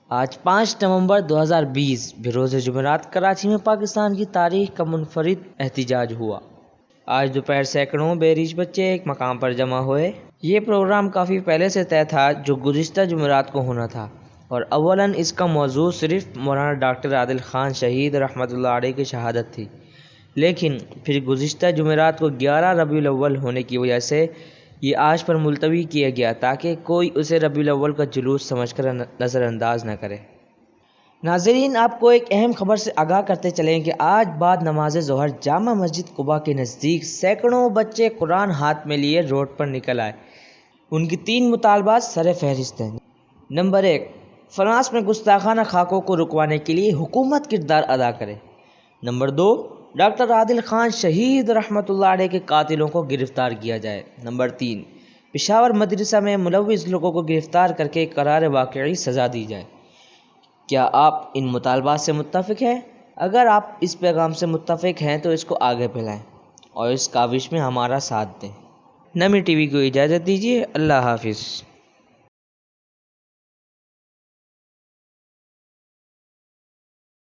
آج 5 نومبر 2020 بروز جمعرات کراچی میں پاکستان کی تاریخ کا منفرد احتجاج ہوا۔ آج دوپہر سینکڑوں بیریج بچے ایک مقام پر جمع ہوئے۔ یہ پروگرام کافی پہلے سے طے تھا جو گزشتہ جمعرات کو ہونا تھا، اور اولاً اس کا موضوع صرف مولانا ڈاکٹر عادل خان شہید رحمۃ اللہ علیہ کی شہادت تھی، لیکن پھر گزشتہ جمعرات کو 11 ربیع الاول ہونے کی وجہ سے یہ آج پر ملتوی کیا گیا تاکہ کوئی اسے ربیع الاول کا جلوس سمجھ کر نظر انداز نہ کرے۔ ناظرین، آپ کو ایک اہم خبر سے آگاہ کرتے چلیں کہ آج بعد نماز ظہر جامع مسجد قباء کے نزدیک سینکڑوں بچے قرآن ہاتھ میں لیے روڈ پر نکل آئے۔ ان کی 3 مطالبات سر فہرست ہیں۔ نمبر 1، فرانس میں گستاخانہ خاکوں کو رکوانے کے لیے حکومت کردار ادا کرے۔ نمبر 2، ڈاکٹر عادل خان شہید رحمۃ اللہ علیہ کے قاتلوں کو گرفتار کیا جائے۔ نمبر 3، پشاور مدرسہ میں ملوث لوگوں کو گرفتار کر کے قرار واقعی سزا دی جائے۔ کیا آپ ان مطالبات سے متفق ہیں؟ اگر آپ اس پیغام سے متفق ہیں تو اس کو آگے پھیلائیں اور اس کاوش میں ہمارا ساتھ دیں۔ نمی ٹی وی کو اجازت دیجیے۔ اللہ حافظ۔